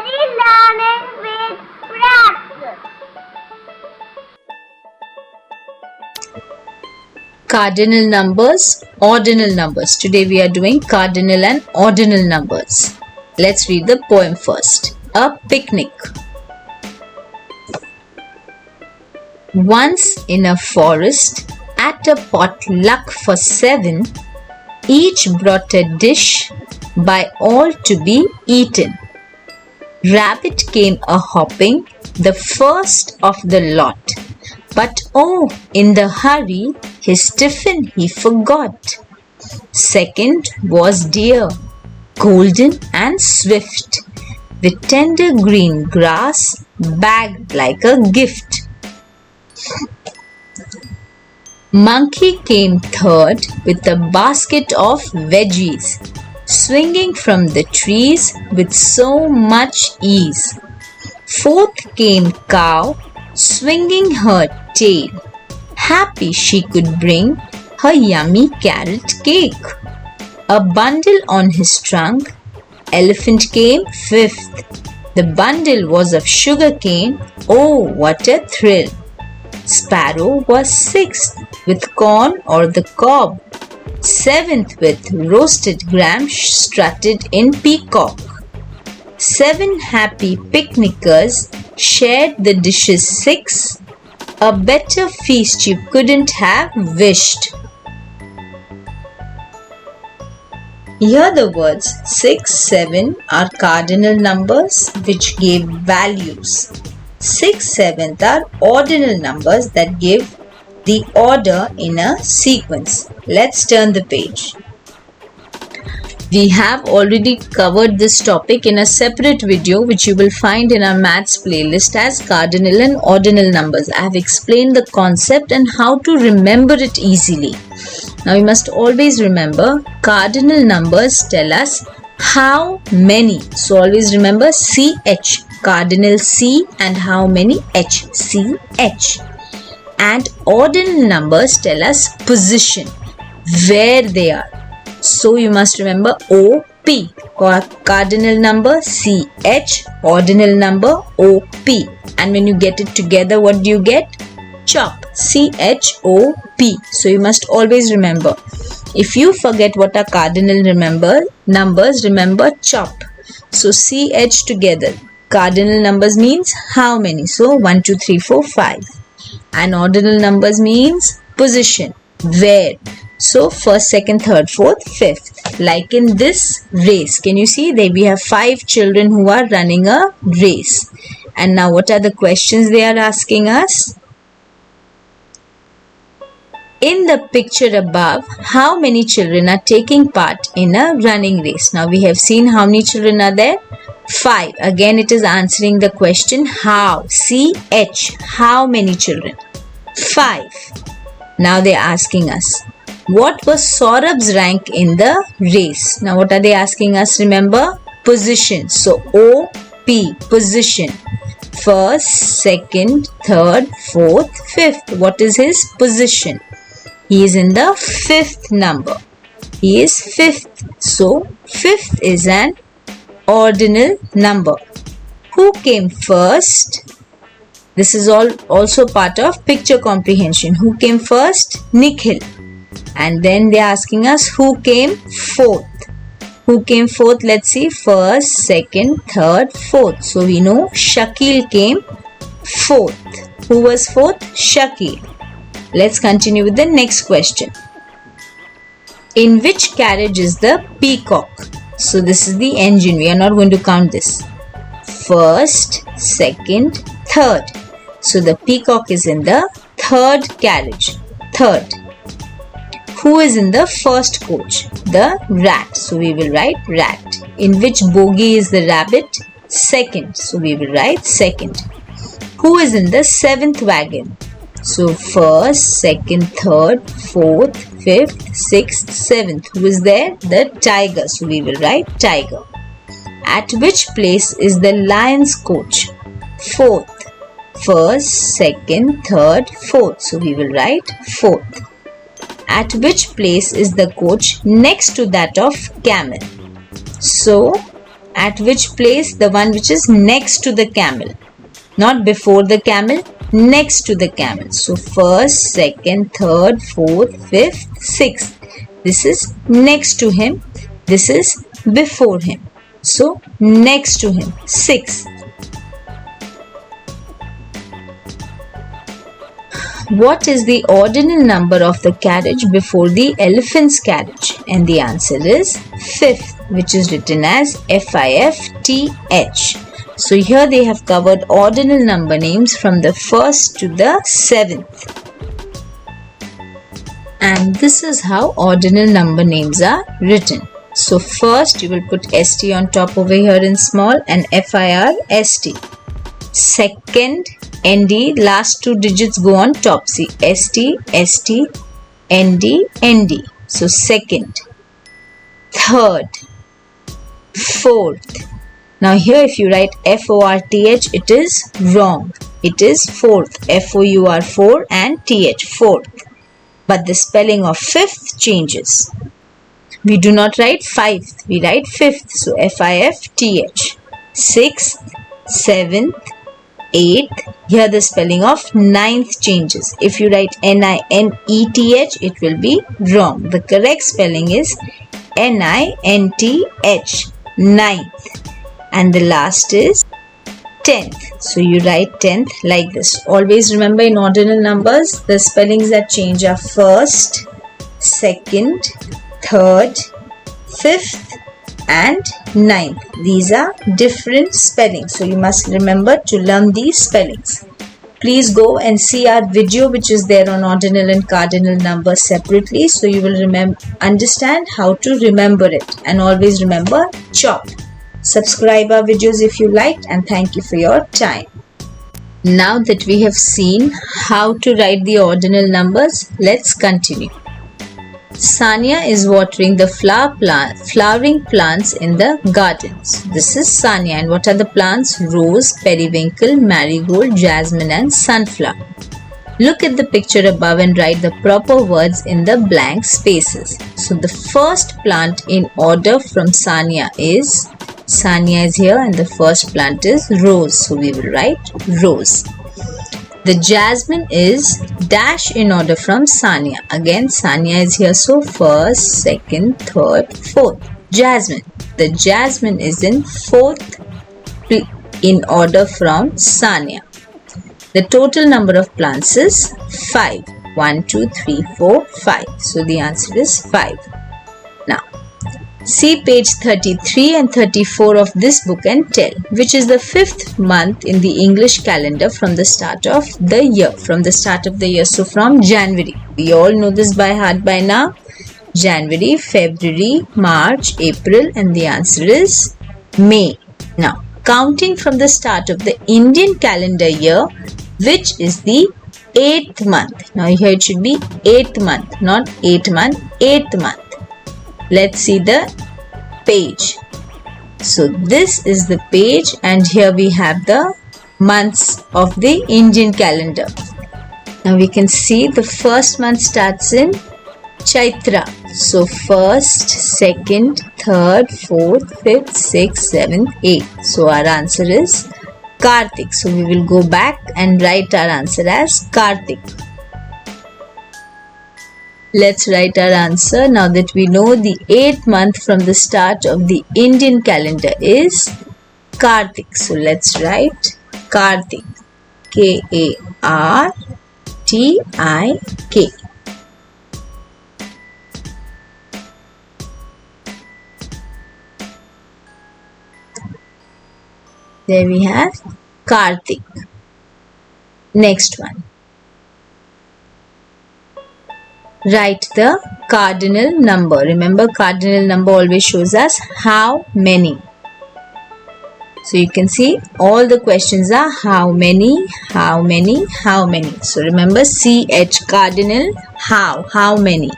Story learning with practice. Cardinal numbers, ordinal numbers. Today we are doing cardinal and ordinal numbers. Let's read the poem first. A picnic. Once in a forest, at a potluck for 7, each brought a dish by all to be eaten. Rabbit came a hopping, the first of the lot. But oh, in the hurry, his tiffin he forgot. Second was deer, golden and swift, with tender green grass bagged like a gift. Monkey came third with a basket of veggies, swinging from the trees with so much ease. Fourth came cow, swinging her tail, happy she could bring her yummy carrot cake. A bundle on his trunk, elephant came fifth. The bundle was of sugar cane, oh what a thrill. Sparrow was sixth with corn or the cob, seventh with roasted gram strutted in peacock. 7 happy picnickers shared the dishes 6, a better feast you couldn't have wished. Here the words 6, 7 are cardinal numbers which give values. 6, 7 are ordinal numbers that give the order in a sequence. Let's turn the page. We have already covered this topic in a separate video which you will find in our maths playlist as cardinal and ordinal numbers. I have explained the concept and how to remember it easily. Now you must always remember cardinal numbers tell us how many. So always remember CH, cardinal C, and how many H, CH. And ordinal numbers tell us position, where they are. So you must remember OP, cardinal number CH, ordinal number OP. And when you get it together, what do you get? CHOP, CHOP. So you must always remember. If you forget what are cardinal numbers, remember CHOP. So CH together. Cardinal numbers means how many? So 1, 2, 3, 4, 5. And ordinal numbers means position, where. So first, second, third, fourth, fifth. Like in this race, can you see? There we have 5 children who are running a race. And now what are the questions they are asking us? In the picture above, how many children are taking part in a running race? Now we have seen how many children are there? 5. Again it is answering the question how. CH. How many children? 5. Now they are asking us, what was Saurabh's rank in the race? Now what are they asking us? Remember position. So OP, position. First, second, third, fourth, fifth. What is his position? He is in the 5th number. He is 5th. So 5th is an ordinal number. Who came first? This is also part of picture comprehension. Who came first? Nikhil. And then they are asking us who came fourth. Who came fourth? Let's see. First, second, third, fourth. So we know Shakil came fourth. Who was fourth? Shakil. Let's continue with the next question. In which carriage is the peacock? So this is the engine. We are not going to count this. First, second, third. So the peacock is in the 3rd carriage. 3rd. Who is in the first coach? The rat. So we will write rat. In which bogie is the rabbit? 2nd. So we will write 2nd. Who is in the 7th wagon? So 1st, 2nd, 3rd, 4th, 5th, 6th, 7th. Who is there? The tiger. So we will write tiger. At which place is the lion's coach? 4th. 1st, 2nd, 3rd, 4th. So we will write 4th. At which place is the coach next to that of camel? So At which place? The one which is next to the camel. Not before the camel, next to the camel. So first, second, third, fourth, fifth, sixth. This is next to him. This is before him. So next to him, sixth. What is the ordinal number of the carriage before the elephant's carriage? And the answer is fifth, which is written as FIFTH. So here they have covered ordinal number names from the first to the seventh. And this is how ordinal number names are written. So first you will put ST on top over here in small and FIRST. Second, ND, last two digits go on top. See, ST, ST, ND, ND. So second, third, fourth. Now here if you write FORTH, it is wrong. It is fourth, FOUR 4 and TH, fourth. But the spelling of fifth changes. We do not write fifth, we write fifth. So FIFTH. Sixth, seventh, eighth. Here the spelling of ninth changes. If you write NINETH, it will be wrong. The correct spelling is NINTH, ninth. And the last is 10th. So you write 10th like this. Always remember, in ordinal numbers, the spellings that change are first, second, third, fifth and ninth. These are different spellings. So you must remember to learn these spellings. Please go and see our video which is there on ordinal and cardinal numbers separately. So you will understand how to remember it. And always remember CHOP. Subscribe our videos if you liked, and thank you for your time. Now that we have seen how to write the ordinal numbers, let's continue. Sania is watering the flowering plants in the gardens. This is Sania, and what are the plants? Rose, periwinkle, marigold, jasmine and sunflower. Look at the picture above and write the proper words in the blank spaces. So the first plant in order from Sania is here, and the first plant is rose. So we will write rose. The jasmine is dash in order from Sania. Again, Sania is here. So first, second, third, fourth. Jasmine. The jasmine is in fourth in order from Sania. The total number of plants is 5. 1, 2, 3, 4, 5. So the answer is 5. Now, see page 33 and 34 of this book and tell which is the fifth month in the English calendar from the start of the year. So from January. We all know this by heart by now. January, February, March, April, and the answer is May. Now, counting from the start of the Indian calendar year, which is the 8th month. Now here it should be 8th month, not 8th month, 8th month. Let's see the page. So this is the page, and here we have the months of the Indian calendar. Now we can see the first month starts in Chaitra. So first, second, third, fourth, fifth, sixth, seventh, eighth. So our answer is Kartik. So we will go back and write our answer as Kartik. Let's write our answer now that we know the 8th month from the start of the Indian calendar is Kartik. So let's write Kartik. Kartik. There we have Kartik. Next one. Write the cardinal number. Remember, cardinal number always shows us how many. So you can see all the questions are how many, how many, how many. So remember CH, cardinal, how many.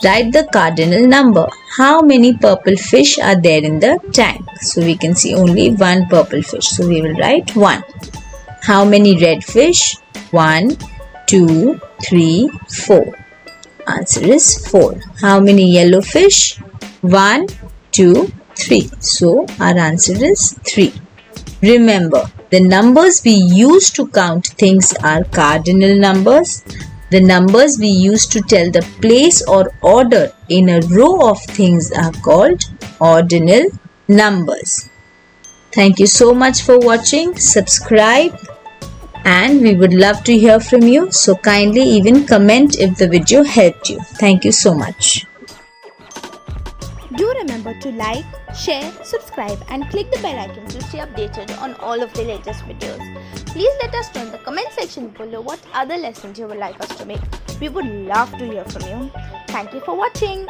Write the cardinal number. How many purple fish are there in the tank? So we can see only one purple fish. So we will write 1. How many red fish? 1, 2, 3, 4. Answer is 4. How many yellow fish? 1, 2, 3. So our answer is 3. Remember, the numbers we use to count things are cardinal numbers. The numbers we use to tell the place or order in a row of things are called ordinal numbers. Thank you so much for watching. Subscribe, and we would love to hear from you. So kindly even comment if the video helped you. Thank you so much. Do remember to like, share, subscribe and click the bell icon to stay updated on all of the latest videos. Please let us know in the comment section below what other lessons you would like us to make. We would love to hear from you. Thank you for watching.